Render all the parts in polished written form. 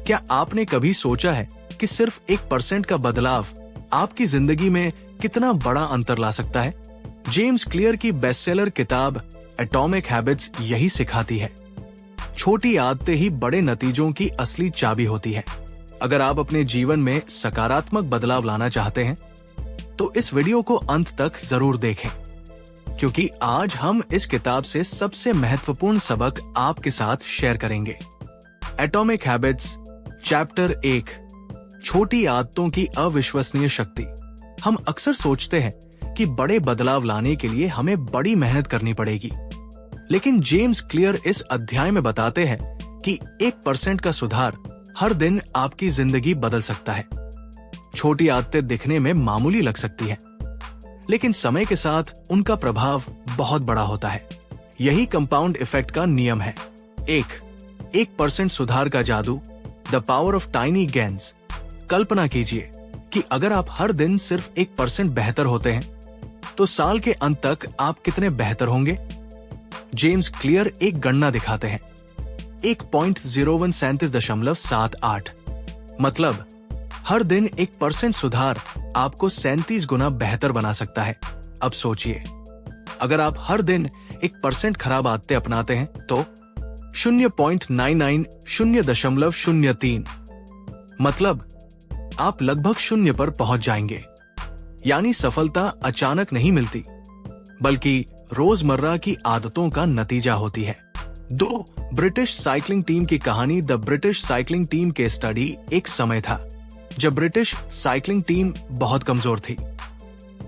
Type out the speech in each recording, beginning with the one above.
क्या आपने कभी सोचा है कि सिर्फ 1% का बदलाव आपकी जिंदगी में कितना बड़ा अंतर ला सकता है? जेम्स क्लियर की बेस्टसेलर किताब एटॉमिक हैबिट्स यही सिखाती है। छोटी आदतें ही बड़े नतीजों की असली चाबी होती है। अगर आप अपने जीवन में सकारात्मक बदलाव लाना चाहते हैं तो इस वीडियो को अंत तक जरूर देखें, क्योंकि आज हम इस किताब से सबसे महत्वपूर्ण सबक आपके साथ शेयर करेंगे। एटॉमिक हैबिट्स चैप्टर 1, छोटी आदतों की अविश्वसनीय शक्ति। हम अक्सर सोचते हैं कि बड़े बदलाव लाने के लिए हमें बड़ी मेहनत करनी पड़ेगी, लेकिन जेम्स क्लियर इस अध्याय में बताते हैं कि 1% का सुधार हर दिन आपकी जिंदगी बदल सकता है। छोटी आदतें दिखने में मामूली लग सकती हैं, लेकिन समय के साथ उनका प्रभाव बहुत बड़ा होता है। यही कंपाउंड इफेक्ट का नियम है। 1% सुधार का जादू, the power of tiny gains. कल्पना कीजिए कि अगर आप हर दिन सिर्फ 1% बेहतर होते हैं तो साल के अंत तक आप कितने बेहतर होंगे? जेम्स क्लियर एक गणना दिखाते हैं। 1.0137.78 मतलब हर दिन 1% सुधार आपको 37 गुना बेहतर बना सकता है। अब सोचिए, अगर आप हर दिन 1% खराब आदतें अपनाते हैं तो 0.99 मतलब आप लगभग 0 पर पहुंच जाएंगे। यानी सफलता अचानक नहीं मिलती, बल्कि रोजमर्रा की आदतों का नतीजा होती है। 2 ब्रिटिश साइकिलिंग टीम की कहानी। द ब्रिटिश साइकिलिंग टीम के स्टडी। एक समय था जब ब्रिटिश साइकिलिंग टीम बहुत कमजोर थी।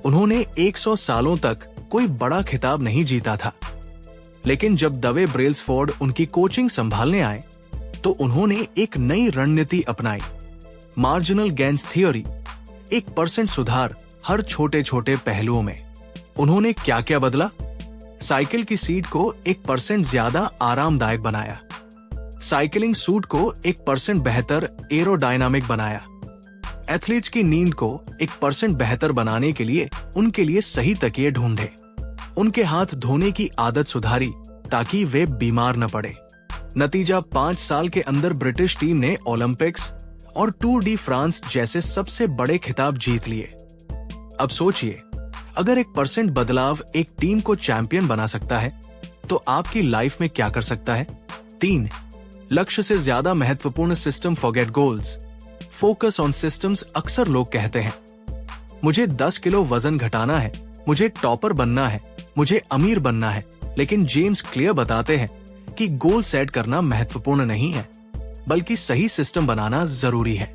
उन्होंने 100 सालों तक कोई बड़ा खिताब नहीं जीता था, लेकिन जब दवे ब्रेल्सफोर्ड उनकी कोचिंग संभालने आए तो उन्होंने एक नई रणनीति अपनाई, मार्जिनल गेन्स थियोरी। 1% सुधार हर छोटे छोटे पहलुओं में। उन्होंने क्या क्या बदला? साइकिल की सीट को 1% ज्यादा आरामदायक बनाया, साइकिलिंग सूट को 1% बेहतर एरोडायनामिक बनाया, एथलीट्स की नींद को 1% बेहतर बनाने के लिए उनके लिए सही तकिए ढूंढे, उनके हाथ धोने की आदत सुधारी ताकि वे बीमार न पड़े। नतीजा 5 साल के अंदर ब्रिटिश टीम ने ओलंपिक्स और टूर डी फ्रांस जैसे सबसे बड़े खिताब जीत लिए। अब सोचिए, अगर 1% बदलाव एक टीम को चैंपियन बना सकता है तो आपकी लाइफ में क्या कर सकता है? 3 लक्ष्य से ज्यादा महत्वपूर्ण system. Forget goals, focus on systems. अक्सर लोग कहते हैं, मुझे 10 किलो वजन घटाना है, मुझे टॉपर बनना है, मुझे अमीर बनना है। लेकिन जेम्स क्लियर बताते हैं कि गोल सेट करना महत्वपूर्ण नहीं है, बल्कि सही सिस्टम बनाना जरूरी है।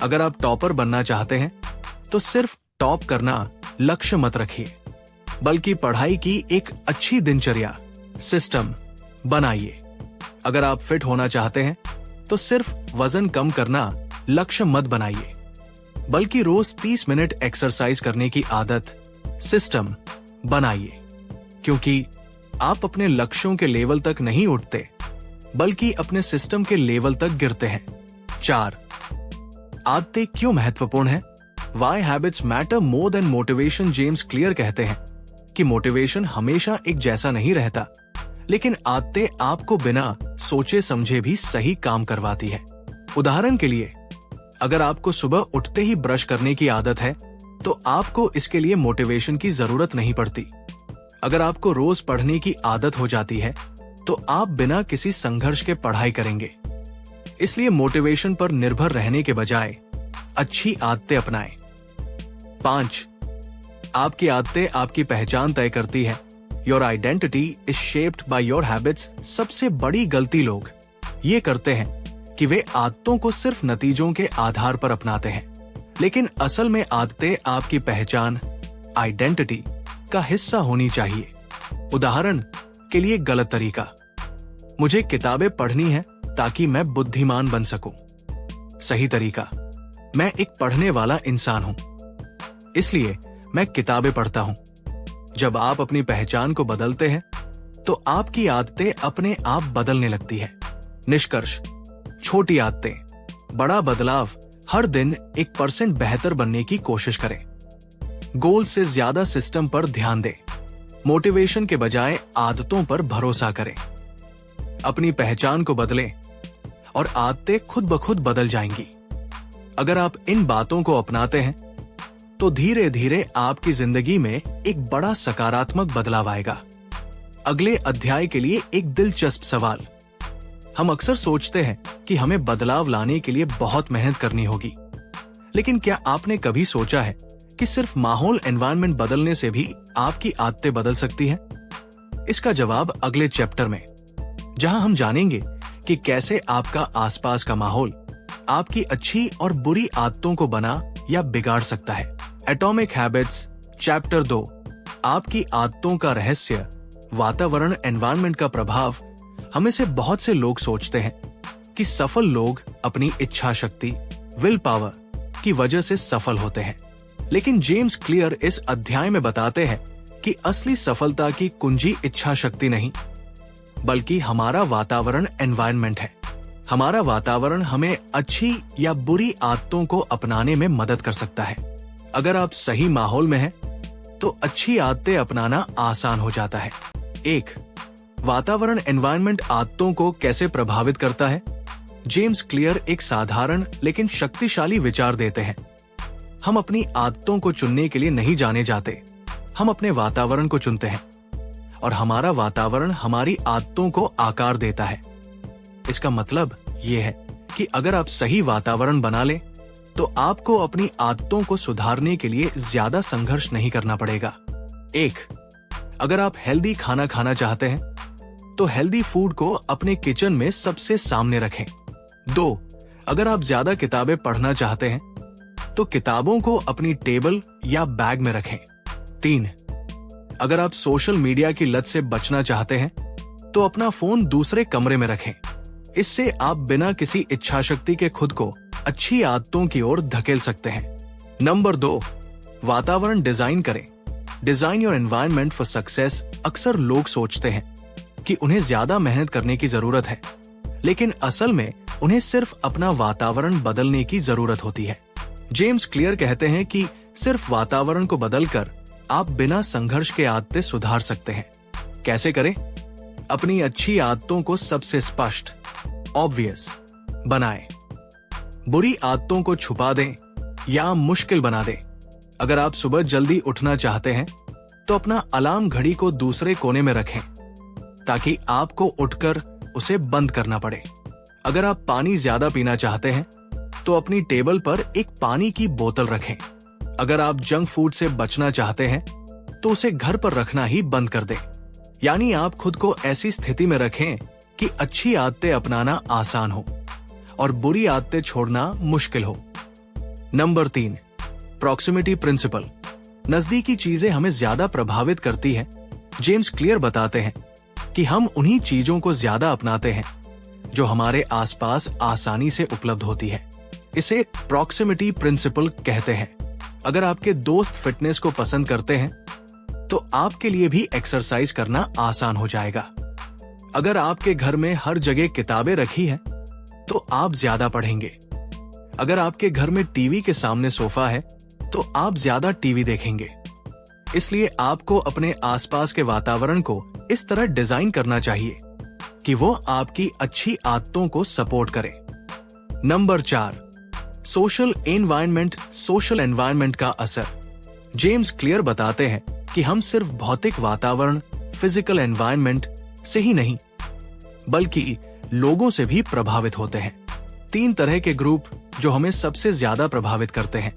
अगर आप टॉपर बनना चाहते हैं तो सिर्फ टॉप करना लक्ष्य मत रखिए, बल्कि पढ़ाई की एक अच्छी दिनचर्या सिस्टम बनाइए। अगर आप फिट होना चाहते हैं तो सिर्फ वजन कम करना लक्ष्य मत बनाइए, बल्कि रोज 30 मिनट एक्सरसाइज करने की आदत सिस्टम बनाइए, क्योंकि आप अपने लक्ष्यों के लेवल तक नहीं उठते, बल्कि अपने सिस्टम के लेवल तक गिरते हैं। 4 आदतें क्यों महत्वपूर्ण हैं? Why habits matter more than motivation। James clear कहते हैं कि मोटिवेशन हमेशा एक जैसा नहीं रहता, लेकिन आदतें आपको बिना सोचे समझे भी सही काम करवाती है। उदाहरण के लिए, अगर आपको सुबह उठते ही ब्रश करने की आदत है तो आपको इसके लिए मोटिवेशन की जरूरत नहीं पड़ती। अगर आपको रोज पढ़ने की आदत हो जाती है तो आप बिना किसी संघर्ष के पढ़ाई करेंगे। इसलिए मोटिवेशन पर निर्भर रहने के बजाय अच्छी आदतें अपनाएं। 5 आपकी आदतें आपकी पहचान तय करती है। Your identity is shaped by your habits. सबसे बड़ी गलती लोग ये करते हैं कि वे आदतों को सिर्फ नतीजों के आधार पर अपनाते हैं, लेकिन असल में आदतें आपकी पहचान, आइडेंटिटी का हिस्सा होनी चाहिए। उदाहरण के लिए, गलत तरीका, मुझे किताबें पढ़नी है ताकि मैं बुद्धिमान बन सकूं। सही तरीका, मैं एक पढ़ने वाला इंसान हूं, इसलिए मैं किताबें पढ़ता हूं। जब आप अपनी पहचान को बदलते हैं तो आपकी आदतें अपने आप बदलने लगती है। निष्कर्ष, छोटी आदतें, बड़ा बदलाव। हर दिन 1% बेहतर बनने की कोशिश करें। गोल से ज्यादा सिस्टम पर ध्यान दें। मोटिवेशन के बजाय आदतों पर भरोसा करें। अपनी पहचान को बदलें और आदतें खुद ब खुद बदल जाएंगी। अगर आप इन बातों को अपनाते हैं तो धीरे धीरे आपकी जिंदगी में एक बड़ा सकारात्मक बदलाव आएगा। अगले अध्याय के लिए एक दिलचस्प सवाल। हम अक्सर सोचते हैं कि हमें बदलाव लाने के लिए बहुत मेहनत करनी होगी, लेकिन क्या आपने कभी सोचा है कि सिर्फ माहौल एनवायरनमेंट बदलने से भी आपकी आदतें बदल सकती हैं? इसका जवाब अगले चैप्टर में, जहां हम जानेंगे कि कैसे आपका आसपास का माहौल आपकी अच्छी और बुरी आदतों को बना या बिगाड़ सकता है। एटॉमिक हैबिट्स चैप्टर 2, आपकी आदतों का रहस्य, वातावरण एनवायरनमेंट का प्रभाव। हमें से बहुत से लोग सोचते हैं कि सफल लोग अपनी इच्छा शक्ति, विल पावर की वजह से सफल होते हैं, लेकिन जेम्स क्लियर इस अध्याय में बताते हैं कि असली सफलता की कुंजी इच्छा शक्ति नहीं, बल्कि हमारा वातावरण एनवायरनमेंट है। हमारा वातावरण हमें अच्छी या बुरी आदतों को अपनाने में मदद कर सकता है। अगर आप सही माहौल में हैं, तो अच्छी आदतें अपनाना आसान हो जाता है। 1. वातावरण एनवायरनमेंट आदतों को कैसे प्रभावित करता है? जेम्स क्लियर एक साधारण लेकिन शक्तिशाली विचार देते हैं। हम अपनी आदतों को चुनने के लिए नहीं जाने जाते, हम अपने वातावरण को चुनते हैं, और हमारा वातावरण हमारी आदतों को आकार देता है। इसका मतलब ये है कि अगर आप सही वातावरण बना लें, तो आपको अपनी आदतों को सुधारने के लिए ज्यादा संघर्ष नहीं करना पड़ेगा। 1. अगर आप हेल्दी खाना खाना चाहते हैं, तो हेल्दी फूड को अपने किचन में सबसे सामने रखें। 2. अगर आप ज्यादा किताबें पढ़ना चाहते हैं, तो किताबों को अपनी टेबल या बैग में रखें। 3. अगर आप सोशल मीडिया की लत से बचना चाहते हैं, तो अपना फोन दूसरे कमरे में रखें। इससे आप बिना किसी इच्छा शक्ति के खुद को अच्छी आदतों की ओर धकेल सकते हैं। नंबर 2, वातावरण डिजाइन करें। Design your environment for success. अक्सर लोग सोचते हैं कि उन्हें ज्यादा मेहनत करने की जरूरत है, लेकिन असल में उन्हें सिर्फ अपना वातावरण बदलने की जरूरत होती है। जेम्स क्लियर कहते हैं कि सिर्फ वातावरण को बदलकर आप बिना संघर्ष के आदतें सुधार सकते हैं। कैसे करें? अपनी अच्छी आदतों को सबसे स्पष्ट, ऑब्वियस बनाएं। बुरी आदतों को छुपा दें या मुश्किल बना दें। अगर आप सुबह जल्दी उठना चाहते हैं, तो अपना अलार्म घड़ी को दूसरे कोने में रखें, ताकि आपको उठकर उसे बंद करना पड़े। अगर आप पानी ज्यादा पीना चाहते हैं, तो अपनी टेबल पर एक पानी की बोतल रखें। अगर आप जंक फूड से बचना चाहते हैं, तो उसे घर पर रखना ही बंद कर दें। यानी आप खुद को ऐसी स्थिति में रखें कि अच्छी आदतें अपनाना आसान हो और बुरी आदतें छोड़ना मुश्किल हो। Number 3, proximity principle. नजदीकी चीजें हमें ज्यादा प्रभावित करती हैं। जेम्स क्लियर बताते हैं कि हम उन्हीं चीजों को ज्यादा अपनाते हैं जो हमारे आसपास आसानी से उपलब्ध होती है। इसे प्रॉक्सिमिटी प्रिंसिपल कहते हैं। अगर आपके दोस्त फिटनेस को पसंद करते हैं, तो आपके लिए भी एक्सरसाइज करना आसान हो जाएगा। अगर आपके घर में हर जगह किताबें रखी हैं, तो आप ज्यादा पढ़ेंगे। अगर आपके घर में टीवी के सामने सोफा है, तो आप ज्यादा टीवी देखेंगे। इसलिए आपको अपने आसपास के वातावरण को इस तरह डिजाइन करना चाहिए कि वो आपकी अच्छी आदतों को सपोर्ट करे। नंबर 4, सोशल एनवायरनमेंट का असर। जेम्स क्लियर बताते हैं कि हम सिर्फ भौतिक वातावरण, फिजिकल एनवायरनमेंट से ही नहीं, बल्कि लोगों से भी प्रभावित होते हैं। 3 तरह के ग्रुप जो हमें सबसे ज्यादा प्रभावित करते हैं।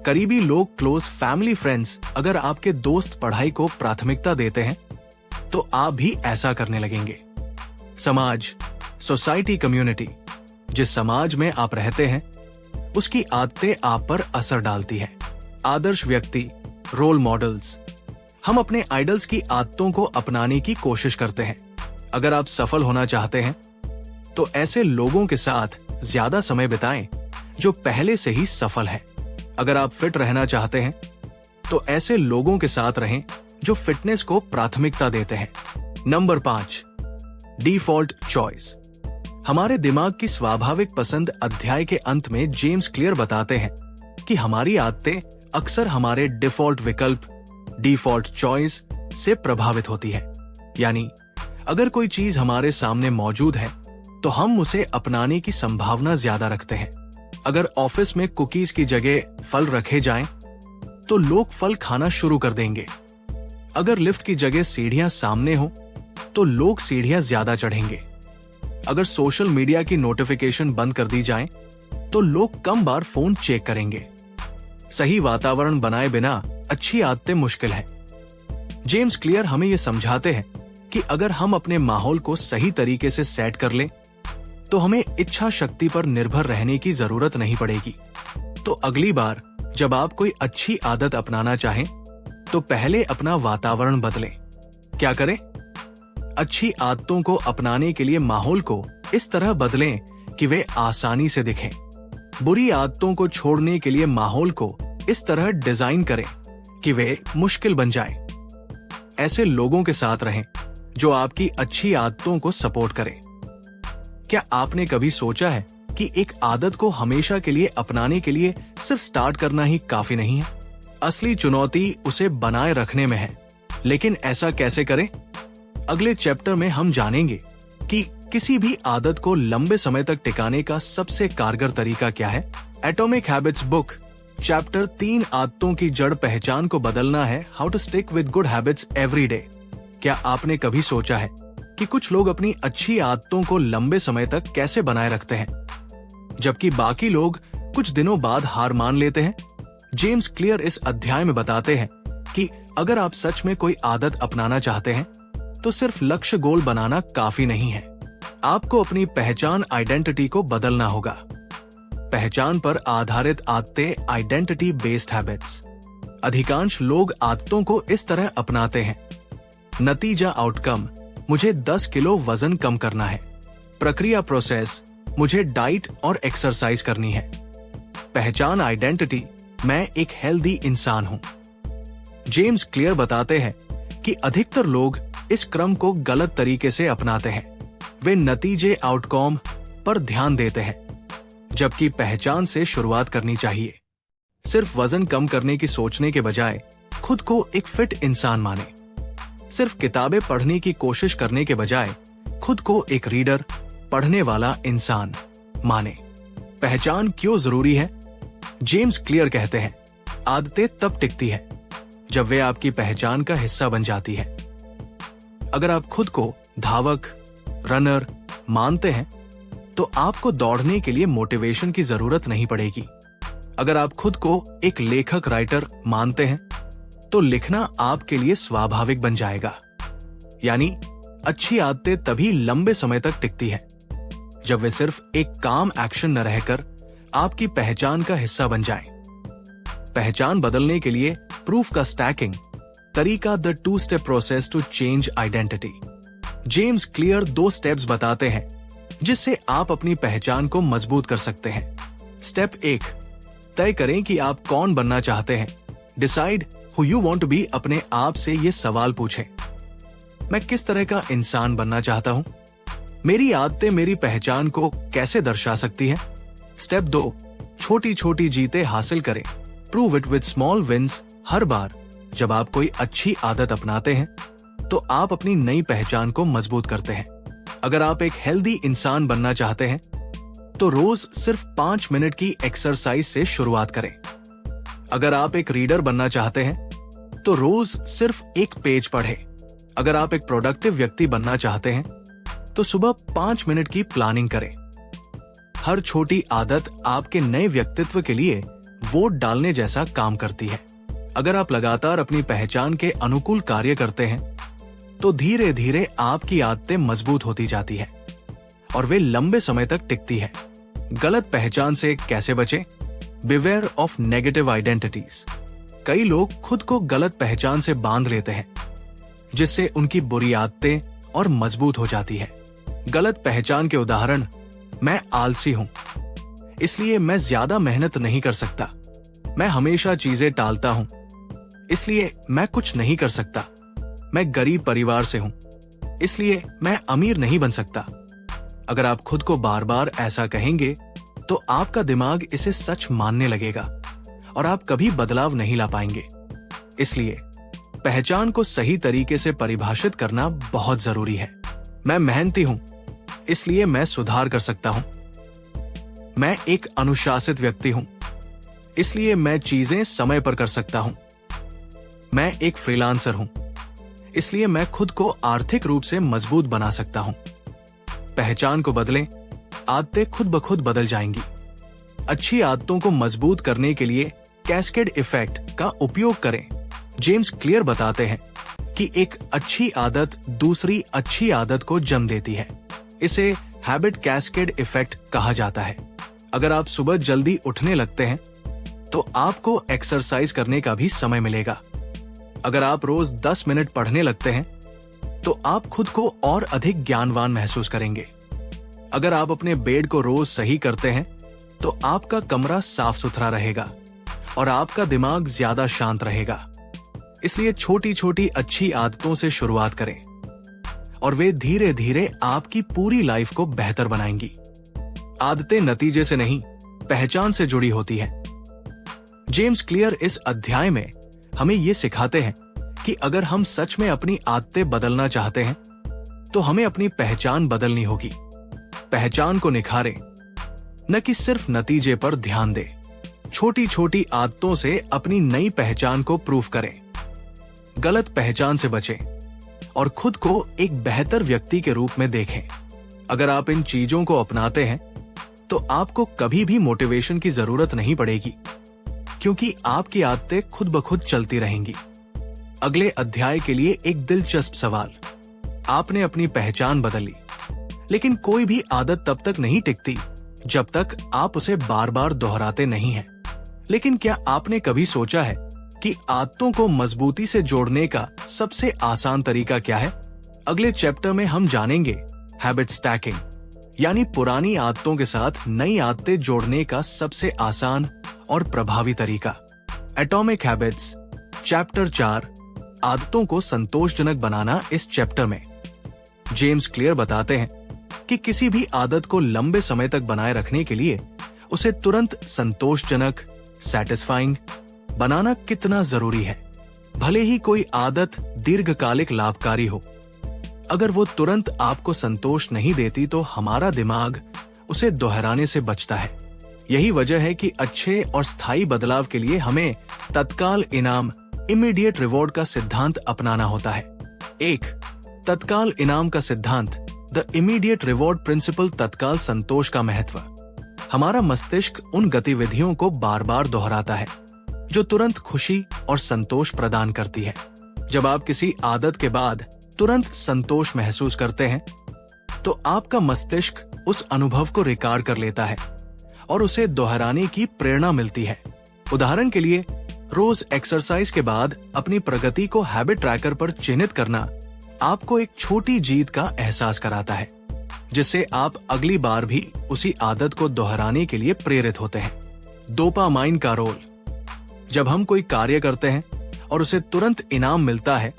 करीबी लोग, क्लोज फैमिली फ्रेंड्स। अगर आपके दोस्त पढ़ाई को प्राथमिकता देते हैं, तो आप भी ऐसा करने लगेंगे। समाज, सोसाइटी, कम्युनिटी। जिस समाज में आप रहते हैं, उसकी आदतें आप पर असर डालती हैं। आदर्श व्यक्ति, रोल मॉडल्स। हम अपने आइडल्स की आदतों को अपनाने की कोशिश करते हैं। अगर आप सफल होना चाहते हैं, तो ऐसे लोगों के साथ ज्यादा समय बिताएं जो पहले से ही सफल हैं। अगर आप फिट रहना चाहते हैं, तो ऐसे लोगों के साथ रहें जो फिटनेस को प्राथमिकता देते हैं। Number 5, default choice. हमारे दिमाग की स्वाभाविक पसंद। अध्याय के अंत में जेम्स क्लियर बताते हैं कि हमारी आदतें अक्सर हमारे डिफॉल्ट विकल्प, डिफॉल्ट चॉइस से प्रभावित होती है। यानी अगर कोई चीज हमारे सामने मौजूद है, तो हम उसे अपनाने की संभावना ज्यादा रखते हैं। अगर ऑफिस में कुकीज की जगह फल रखे जाएं, तो लोग फल खाना शुरू कर देंगे। अगर लिफ्ट की जगह सीढ़ियां सामने हो, तो लोग सीढ़ियां ज्यादा चढ़ेंगे। अगर सोशल मीडिया की नोटिफिकेशन बंद कर दी जाए, तो लोग कम बार फोन चेक करेंगे। सही वातावरण बनाए बिना अच्छी आदतें मुश्किल है। जेम्स क्लियर हमें ये समझाते हैं कि अगर हम अपने माहौल को सही तरीके से सेट कर लें, तो हमें इच्छा शक्ति पर निर्भर रहने की जरूरत नहीं पड़ेगी। तो अगली बार जब आप कोई अच्छी आदत अपनाना चाहें, तो पहले अपना वातावरण बदलें। क्या करें? अच्छी आदतों को अपनाने के लिए माहौल को इस तरह बदलें कि वे आसानी से दिखें। बुरी आदतों को छोड़ने के लिए माहौल को इस तरह डिजाइन करें कि वे मुश्किल बन जाएं। ऐसे लोगों के साथ रहें जो आपकी अच्छी आदतों को सपोर्ट करें। क्या आपने कभी सोचा है कि एक आदत को हमेशा के लिए अपनाने के लिए सिर्फ स्टार्ट करना ही काफी नहीं है? असली चुनौती उसे बनाए रखने में है। लेकिन ऐसा कैसे करें? अगले चैप्टर में हम जानेंगे कि किसी भी आदत को लंबे समय तक टिकाने का सबसे कारगर तरीका क्या है। एटॉमिक हैबिट्स बुक चैप्टर 3 आदतों की जड़ पहचान को बदलना है, how to stick with good habits every day. क्या आपने कभी सोचा है कि कुछ लोग अपनी अच्छी आदतों को लंबे समय तक कैसे बनाए रखते हैं, जबकि बाकी लोग कुछ दिनों बाद हार मान लेते हैं? जेम्स क्लियर इस अध्याय में बताते हैं कि अगर आप सच में कोई आदत अपनाना चाहते हैं, तो सिर्फ लक्ष्य गोल बनाना काफी नहीं है। आपको अपनी पहचान आइडेंटिटी को बदलना होगा। पहचान पर आधारित आदतें आइडेंटिटी बेस्ड हैबिट्स। अधिकांश लोग आदतों को इस तरह अपनाते हैं। नतीजा आउटकम, मुझे 10 किलो वजन कम करना है। प्रक्रिया प्रोसेस, मुझे डाइट और एक्सरसाइज करनी है। पहचान आइडेंटिटी, मैं एक हेल्दी इंसान हूं। जेम्स क्लियर बताते हैं कि अधिकतर लोग इस क्रम को गलत तरीके से अपनाते हैं। वे नतीजे आउटकम पर ध्यान देते हैं, जबकि पहचान से शुरुआत करनी चाहिए। सिर्फ वजन कम करने की सोचने के बजाय खुद को एक फिट इंसान माने। सिर्फ किताबें पढ़ने की कोशिश करने के बजाय खुद को एक रीडर, पढ़ने वाला इंसान माने। पहचान क्यों जरूरी है? जेम्स क्लियर कहते हैं, आदतें तब टिकती है जब वे आपकी पहचान का हिस्सा बन जाती है। अगर आप खुद को धावक, रनर मानते हैं, तो आपको दौड़ने के लिए मोटिवेशन की जरूरत नहीं पड़ेगी। अगर आप खुद को एक लेखक, राइटर मानते हैं, तो लिखना आपके लिए स्वाभाविक बन जाएगा। यानी अच्छी आदतें तभी लंबे समय तक टिकती है जब वे सिर्फ एक काम एक्शन न रहकर आपकी पहचान का हिस्सा बन जाएं। पहचान बदलने के लिए प्रूफ का स्टैकिंग तरीका, the 2 step process to change identity. James Clear 2 steps बताते हैं जिससे आप अपनी पहचान को मजबूत कर सकते हैं। स्टेप 1, तय करें कि आप कौन बनना चाहते हैं। Decide who you want to be. अपने आप से ये सवाल पूछें, मैं किस तरह का इंसान बनना चाहता हूं? मेरी आदतें मेरी पहचान को कैसे दर्शा सकती हैं? स्टेप 2, छोटी छोटी जीतें हासिल करें। Prove it with small wins. हर बार जब आप कोई अच्छी आदत अपनाते हैं, तो आप अपनी नई पहचान को मजबूत करते हैं। अगर आप एक हेल्दी इंसान बनना चाहते हैं, तो रोज सिर्फ 5 मिनट की एक्सरसाइज से शुरुआत करें। अगर आप एक रीडर बनना चाहते हैं, तो रोज सिर्फ एक पेज पढ़ें। अगर आप एक प्रोडक्टिव व्यक्ति बनना चाहते हैं, तो सुबह 5 मिनट की प्लानिंग करें। हर छोटी आदत आपके नए व्यक्तित्व के लिए वोट डालने जैसा काम करती है। अगर आप लगातार अपनी पहचान के अनुकूल कार्य करते हैं, तो धीरे धीरे आपकी आदतें मजबूत होती जाती है और वे लंबे समय तक टिकती है। गलत पहचान से कैसे बचें? Beware of negative identities. कई लोग खुद को गलत पहचान से बांध लेते हैं, जिससे उनकी बुरी आदतें और मजबूत हो जाती है। गलत पहचान के उदाहरण, मैं आलसी हूं, इसलिए मैं ज्यादा मेहनत नहीं कर सकता। मैं हमेशा चीजें टालता हूं, इसलिए मैं कुछ नहीं कर सकता। मैं गरीब परिवार से हूं, इसलिए मैं अमीर नहीं बन सकता। अगर आप खुद को बार बार ऐसा कहेंगे, तो आपका दिमाग इसे सच मानने लगेगा और आप कभी बदलाव नहीं ला पाएंगे। इसलिए पहचान को सही तरीके से परिभाषित करना बहुत जरूरी है। मैं मेहनती हूं, इसलिए मैं सुधार कर सकता हूं। मैं एक अनुशासित व्यक्ति हूं, इसलिए मैं चीजें समय पर कर सकता हूं। मैं एक फ्रीलांसर हूं, इसलिए मैं खुद को आर्थिक रूप से मजबूत बना सकता हूं। पहचान को बदलें, आदतें खुद ब खुद बदल जाएंगी। अच्छी आदतों को मजबूत करने के लिए कैस्केड इफेक्ट का उपयोग करें। जेम्स क्लियर बताते हैं कि एक अच्छी आदत दूसरी अच्छी आदत को जन्म देती है। इसे हैबिट कैस्केड इफेक्ट कहा जाता है। अगर आप सुबह जल्दी उठने लगते हैं तो आपको एक्सरसाइज करने का भी समय मिलेगा। अगर आप रोज 10 मिनट पढ़ने लगते हैं तो आप खुद को और अधिक ज्ञानवान महसूस करेंगे। अगर आप अपने बेड को रोज सही करते हैं तो आपका कमरा साफ सुथरा रहेगा और आपका दिमाग ज्यादा शांत रहेगा। इसलिए छोटी छोटी अच्छी आदतों से शुरुआत करें और वे धीरे धीरे आपकी पूरी लाइफ को बेहतर बनाएंगी। आदतें नतीजे से नहीं, पहचान से जुड़ी होती है। जेम्स क्लियर इस अध्याय में हमें ये सिखाते हैं कि अगर हम सच में अपनी आदतें बदलना चाहते हैं तो हमें अपनी पहचान बदलनी होगी। पहचान को निखारें, न कि सिर्फ नतीजे पर ध्यान दें। छोटी छोटी आदतों से अपनी नई पहचान को प्रूव करें। गलत पहचान से बचें और खुद को एक बेहतर व्यक्ति के रूप में देखें। अगर आप इन चीजों को अपनाते हैं तो आपको कभी भी मोटिवेशन की जरूरत नहीं पड़ेगी, क्योंकि आपकी आदतें खुद ब खुद चलती रहेंगी। अगले अध्याय के लिए एक दिलचस्प सवाल। आपने अपनी पहचान बदली, लेकिन कोई भी आदत तब तक नहीं टिकती जब तक आप उसे बार बार दोहराते नहीं हैं। लेकिन क्या आपने कभी सोचा है कि आदतों को मजबूती से जोड़ने का सबसे आसान तरीका क्या है? अगले चैप्टर में हम जानेंगे हैबिट स्टैकिंग, यानी पुरानी आदतों के साथ नई आदतें जोड़ने का सबसे आसान और प्रभावी तरीका। एटॉमिक हैबिट्स चैप्टर 4, आदतों को संतोषजनक बनाना। इस चैप्टर में जेम्स क्लियर बताते हैं कि किसी भी आदत को लंबे समय तक बनाए रखने के लिए उसे तुरंत संतोषजनक सैटिस्फाइंग बनाना कितना जरूरी है। भले ही कोई आदत दीर्घकालिक लाभकारी हो, अगर वो तुरंत आपको संतोष नहीं देती तो हमारा दिमाग उसे दोहराने से बचता है। यही वजह है कि अच्छे और स्थायी बदलाव के लिए हमें तत्काल इनाम इमीडिएट रिवॉर्ड का सिद्धांत अपनाना होता है। 1. तत्काल इनाम का सिद्धांत द इमीडिएट रिवॉर्ड प्रिंसिपल। तत्काल संतोष का महत्व। हमारा मस्तिष्क उन गतिविधियों को बार बार दोहराता है जो तुरंत खुशी और संतोष प्रदान करती है। जब आप किसी आदत के बाद तुरंत संतोष महसूस करते हैं तो आपका मस्तिष्क उस अनुभव को रिकॉर्ड कर लेता है और उसे दोहराने की प्रेरणा मिलती है। उदाहरण के लिए, रोज एक्सरसाइज के बाद अपनी प्रगति को हैबिट ट्रैकर पर चिन्हित करना आपको एक छोटी जीत का एहसास कराता है, जिससे आप अगली बार भी उसी आदत को दोहराने के लिए प्रेरित होते हैं। डोपामाइन का रोल। जब हम कोई कार्य करते हैं और उसे तुरंत इनाम मिलता है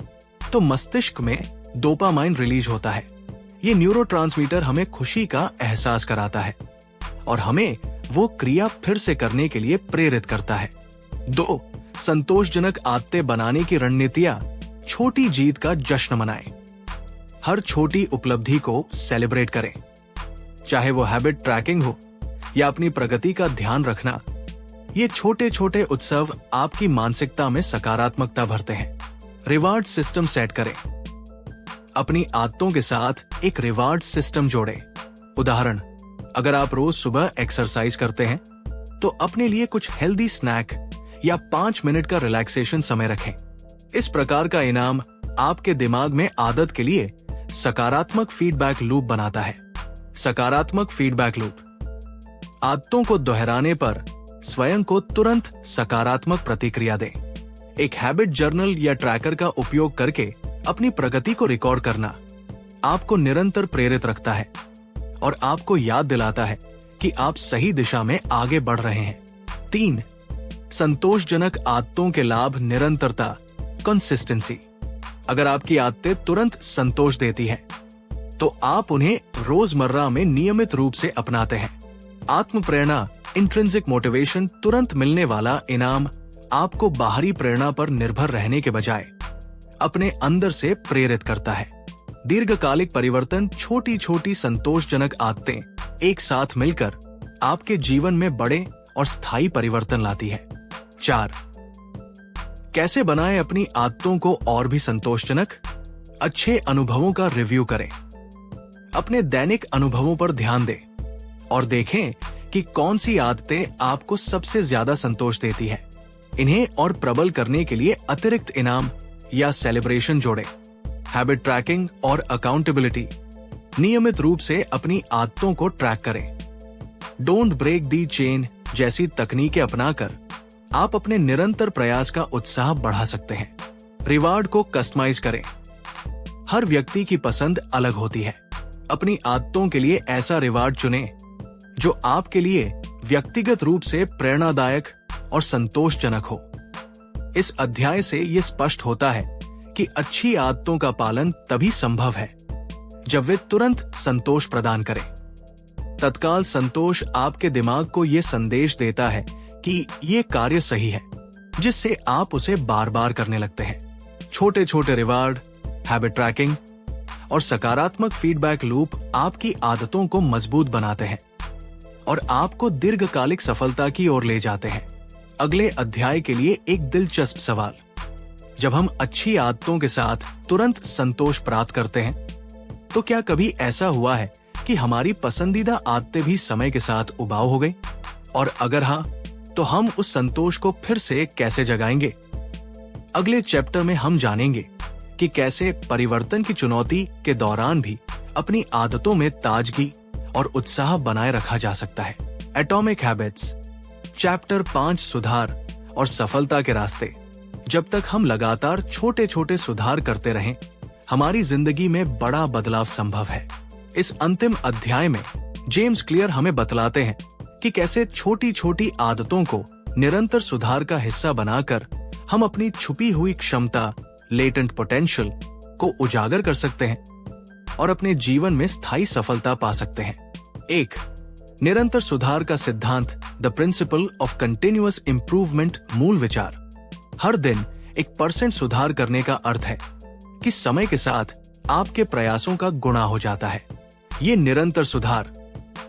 तो मस्तिष्क में डोपामाइन रिलीज होता है। ये न्यूरोट्रांसमीटर हमें खुशी का एहसास कराता है और हमें वो क्रिया फिर से करने के लिए प्रेरित करता है। 2. संतोषजनक आदतें बनाने की रणनीतियां। छोटी जीत का जश्न मनाएं। हर छोटी उपलब्धि को सेलिब्रेट करें, चाहे वो हैबिट ट्रैकिंग हो या अपनी प्रगति का ध्यान रखना। ये छोटे छोटे उत्सव आपकी मानसिकता में सकारात्मकता भरते हैं। रिवार्ड सिस्टम सेट करें। अपनी आदतों के साथ एक रिवार्ड सिस्टम जोड़ें। उदाहरण, अगर आप रोज सुबह एक्सरसाइज करते हैं तो अपने लिए कुछ हेल्दी स्नैक या 5 मिनट का रिलैक्सेशन समय रखें। इस प्रकार का इनाम आपके दिमाग में आदत के लिए सकारात्मक फीडबैक लूप बनाता है। सकारात्मक फीडबैक लूप। आदतों को दोहराने पर स्वयं को तुरंत सकारात्मक प्रतिक्रिया दें। एक हैबिट जर्नल या ट्रैकर का उपयोग करके अपनी प्रगति को रिकॉर्ड करना आपको निरंतर प्रेरित रखता है और आपको याद दिलाता है कि आप सही दिशा में आगे बढ़ रहे हैं। 3. संतोषजनक आदतों के लाभ। निरंतरता, कंसिस्टेंसी। अगर आपकी आदतें तुरंत संतोष देती हैं, तो आप उन्हें रोजमर्रा में नियमित रूप से अपनाते हैं। आत्म प्रेरणा, इंट्रिंसिक मोटिवेशन, तुरंत मिलने वाला इनाम आपको बाहरी प्रेरणा पर निर्भर रहने के बजाय अपने अंदर से प्रेरित करता है। दीर्घकालिक परिवर्तन छोटी छोटी संतोषजनक आदतें एक साथ मिलकर आपके जीवन में बड़े और स्थायी परिवर्तन लाती है। 4. कैसे बनाएं अपनी आदतों को और भी संतोषजनक? अच्छे अनुभवों का रिव्यू करें। अपने दैनिक अनुभवों पर ध्यान दें और देखें कि कौन सी आदतें आपको सबसे ज्यादा संतोष देती है। इन्हें और प्रबल करने के लिए अतिरिक्त इनाम या सेलिब्रेशन जोड़ें। हैबिट ट्रैकिंग और अकाउंटेबिलिटी, नियमित रूप से अपनी आदतों को ट्रैक करें। डोंट ब्रेक दी चेन जैसी तकनीकें अपनाकर आप अपने निरंतर प्रयास का उत्साह बढ़ा सकते हैं। रिवार्ड को कस्टमाइज करें। हर व्यक्ति की पसंद अलग होती है। अपनी आदतों के लिए ऐसा रिवार्ड चुनें जो आपके लिए व्यक्तिगत रूप से प्रेरणादायक और संतोषजनक हो। इस अध्याय से ये स्पष्ट होता है कि अच्छी आदतों का पालन तभी संभव है जब वे तुरंत संतोष प्रदान करें। तत्काल संतोष आपके दिमाग को ये संदेश देता है कि ये कार्य सही है, जिससे आप उसे बार बार करने लगते हैं। छोटे छोटे रिवार्ड, हैबिट ट्रैकिंग और सकारात्मक फीडबैक लूप आपकी आदतों को मजबूत बनाते हैं और आपको दीर्घकालिक सफलता की ओर ले जाते हैं। अगले अध्याय के लिए एक दिलचस्प सवाल। जब हम अच्छी आदतों के साथ तुरंत संतोष प्राप्त करते हैं, तो क्या कभी ऐसा हुआ है कि हमारी पसंदीदा आदतें भी समय के साथ उबाऊ हो गई? और अगर हाँ, तो हम उस संतोष को फिर से कैसे जगाएंगे? अगले चैप्टर में हम जानेंगे कि कैसे परिवर्तन की चुनौती के दौरान भी अपनी आदतों में ताजगी और उत्साह बनाए रखा जा सकता है। एटॉमिक हैबिट्स, चैप्टर 5, सुधार और सफलता के रास्ते। जब तक हम लगातार छोटे छोटे सुधार करते रहें, हमारी जिंदगी में बड़ा बदलाव संभव है। इस अंतिम अध्याय में जेम्स क्लियर हमें बतलाते हैं कि कैसे छोटी छोटी आदतों को निरंतर सुधार का हिस्सा बनाकर हम अपनी छुपी हुई क्षमता, लेटेंट पोटेंशियल को उजागर कर सकते हैं और अपने जीवन में स्थायी सफलता पा सकते हैं। 1. निरंतर सुधार का सिद्धांत, the principle of continuous improvement. मूल विचार: हर दिन 1% सुधार करने का अर्थ है कि समय के साथ आपके प्रयासों का गुणा हो जाता है। ये निरंतर सुधार,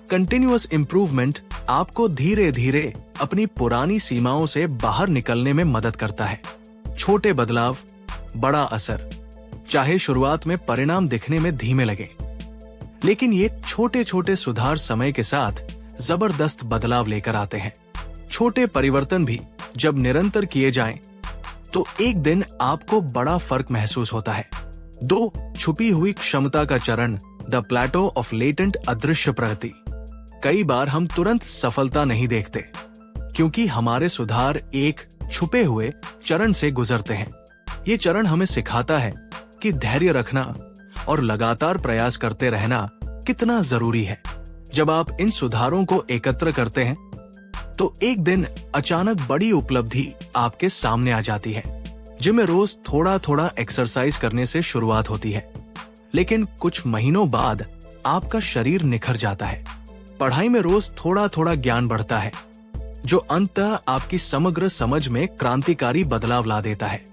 कंटिन्यूअस इंप्रूवमेंट, आपको धीरे धीरे अपनी पुरानी सीमाओं से बाहर निकलने में मदद करता है। छोटे बदलाव, बड़ा असर। चाहे शुरुआत में परिणाम दिखने में धीमे लगे, लेकिन ये छोटे छोटे सुधार समय के साथ जबरदस्त बदलाव लेकर आते हैं। छोटे परिवर्तन भी जब निरंतर किए जाएं, तो एक दिन आपको बड़ा फर्क महसूस होता है। 2. छुपी हुई क्षमता का चरण, द प्लेटो ऑफ लेटेंट अदृश्य प्रगति। कई बार हम तुरंत सफलता नहीं देखते क्योंकि हमारे सुधार एक छुपे हुए चरण से गुजरते हैं। ये चरण हमें सिखाता है कि धैर्य रखना और लगातार प्रयास करते रहना कितना जरूरी है। जब आप इन सुधारों को एकत्र करते हैं, तो एक दिन अचानक बड़ी उपलब्धि आपके सामने आ जाती है। जिम में रोज थोड़ा थोड़ा एक्सरसाइज करने से शुरुआत होती है, लेकिन कुछ महीनों बाद आपका शरीर निखर जाता है। पढ़ाई में रोज थोड़ा थोड़ा ज्ञान बढ़ता है, जो अंततः आपकी समग्र समझ में क्रांतिकारी बदलाव ला देता है।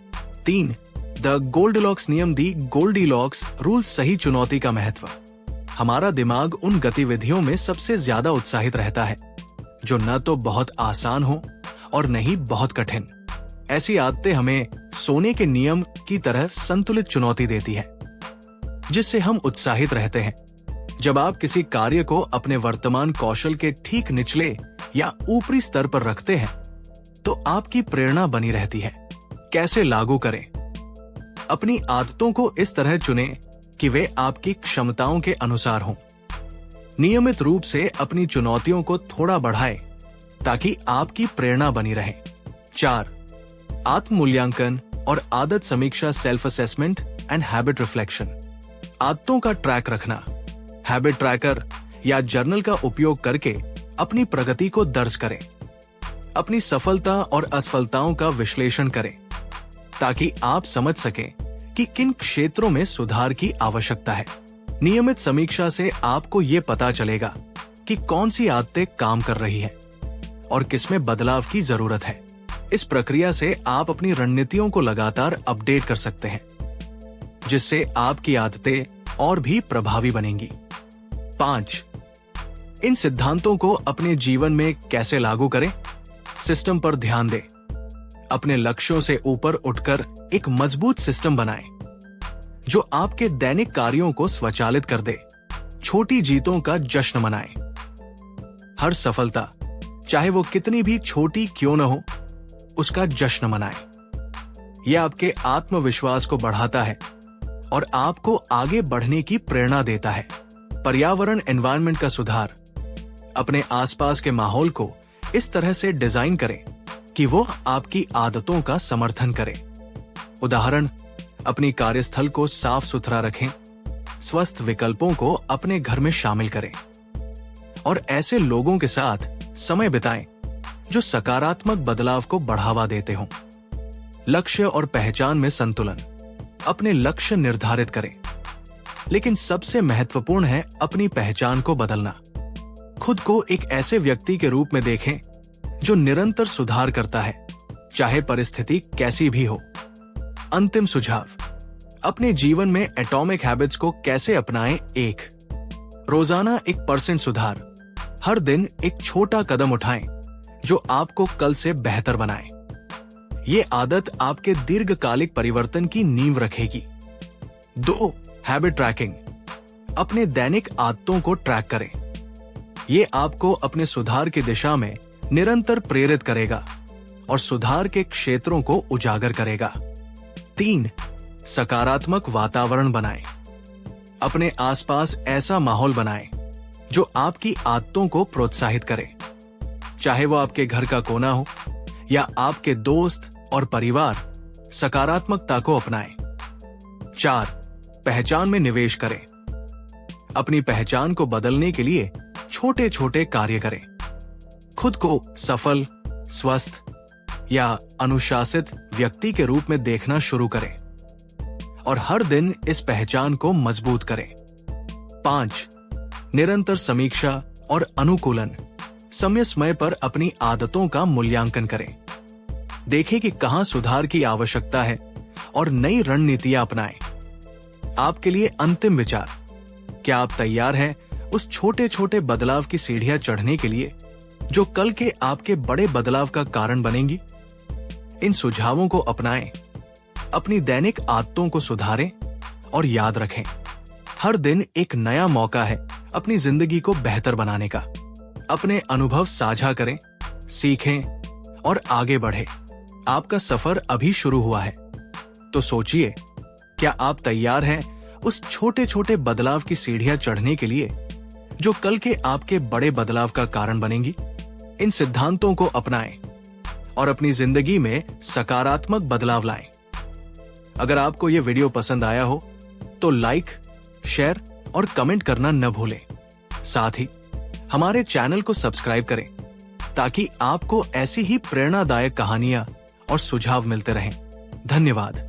3. द गोल्डलॉक्स नियम, दी गोल्डीलॉक्स रूल। सही चुनौती का महत्व। हमारा दिमाग उन गतिविधियों में सबसे ज्यादा उत्साहित रहता है जो न तो बहुत आसान हो और न ही बहुत कठिन। ऐसी आदतें हमें सोने के नियम की तरह संतुलित चुनौती देती है, जिससे हम उत्साहित रहते हैं। जब आप किसी कार्य को अपने वर्तमान कौशल के ठीक निचले या ऊपरी स्तर पर रखते हैं, तो आपकी प्रेरणा बनी रहती है। कैसे लागू करें? अपनी आदतों को इस तरह चुनें कि वे आपकी क्षमताओं के अनुसार हों। नियमित रूप से अपनी चुनौतियों को थोड़ा बढ़ाएं ताकि आपकी प्रेरणा बनी रहे। 4. आत्म मूल्यांकन और आदत समीक्षा, self assessment and habit reflection. आदतों का ट्रैक रखना। हैबिट ट्रैकर या जर्नल का उपयोग करके अपनी प्रगति को दर्ज करें। अपनी सफलता और असफलताओं का विश्लेषण करें ताकि आप समझ सकें कि किन क्षेत्रों में सुधार की आवश्यकता है। नियमित समीक्षा से आपको ये पता चलेगा कि कौन सी आदतें काम कर रही है और किसमें बदलाव की जरूरत है। इस प्रक्रिया से आप अपनी रणनीतियों को लगातार अपडेट कर सकते हैं, जिससे आपकी आदतें और भी प्रभावी बनेंगी। 5. इन सिद्धांतों को अपने जीवन में कैसे लागू करें? सिस्टम पर ध्यान दें। अपने लक्ष्यों से ऊपर उठकर एक मजबूत सिस्टम बनाएं, जो आपके दैनिक कार्यों को स्वचालित कर दे। छोटी जीतों का जश्न मनाएं। हर सफलता, चाहे वो कितनी भी छोटी क्यों न हो, उसका जश्न मनाएं। यह आपके आत्मविश्वास को बढ़ाता है और आपको आगे बढ़ने की प्रेरणा देता है। पर्यावरण एनवायरनमेंट का सुधार। अपने आसपास के माहौल को इस तरह से डिजाइन करें कि वो आपकी आदतों का समर्थन करे। उदाहरण, अपनी कार्यस्थल को साफ सुथरा रखें, स्वस्थ विकल्पों को अपने घर में शामिल करें और ऐसे लोगों के साथ समय बिताएं जो सकारात्मक बदलाव को बढ़ावा देते हों। लक्ष्य और पहचान में संतुलन। अपने लक्ष्य निर्धारित करें, लेकिन सबसे महत्वपूर्ण है अपनी पहचान को बदलना। खुद को एक ऐसे व्यक्ति के रूप में देखें जो निरंतर सुधार करता है, चाहे परिस्थिति कैसी भी हो। अंतिम सुझाव, अपने जीवन में एटॉमिक हैबिट्स को कैसे अपनाएं? 1. रोजाना 1% सुधार। हर दिन एक छोटा कदम उठाएं जो आपको कल से बेहतर बनाए। ये आदत आपके दीर्घकालिक परिवर्तन की नींव रखेगी। 2. Habit tracking. अपने दैनिक आदतों को ट्रैक करें। ये आपको अपने सुधार की दिशा में निरंतर प्रेरित करेगा और सुधार के क्षेत्रों को उजागर करेगा। 3. सकारात्मक वातावरण बनाएं। अपने आसपास ऐसा माहौल बनाएं जो आपकी आदतों को प्रोत्साहित करे, चाहे वो आपके घर का कोना हो या आपके दोस्त और परिवार। सकारात्मकता को अपनाएं। 4. पहचान में निवेश करें। अपनी पहचान को बदलने के लिए छोटे छोटे कार्य करें। खुद को सफल, स्वस्थ या अनुशासित व्यक्ति के रूप में देखना शुरू करें और हर दिन इस पहचान को मजबूत करें। 5. निरंतर समीक्षा और अनुकूलन। समय समय पर अपनी आदतों का मूल्यांकन करें। देखें कि कहां सुधार की आवश्यकता है और नई रणनीतियां अपनाएं। आपके लिए अंतिम विचार, क्या आप तैयार हैं उस छोटे छोटे बदलाव की सीढ़ियां चढ़ने के लिए जो कल के आपके बड़े बदलाव का कारण बनेंगी? इन सुझावों को अपनाएं, अपनी दैनिक आदतों को सुधारें और याद रखें, हर दिन एक नया मौका है अपनी जिंदगी को बेहतर बनाने का। अपने अनुभव साझा करें, सीखें और आगे बढ़ें। आपका सफर अभी शुरू हुआ है, तो सोचिए, क्या आप तैयार हैं उस छोटे छोटे बदलाव की सीढ़ियां चढ़ने के लिए जो कल के आपके बड़े बदलाव का कारण बनेंगी? इन सिद्धांतों को अपनाएं और अपनी जिंदगी में सकारात्मक बदलाव लाएं। अगर आपको यह वीडियो पसंद आया हो तो लाइक, शेयर और कमेंट करना न भूलें। साथ ही हमारे चैनल को सब्सक्राइब करें ताकि आपको ऐसी ही प्रेरणादायक कहानियां और सुझाव मिलते रहें। धन्यवाद।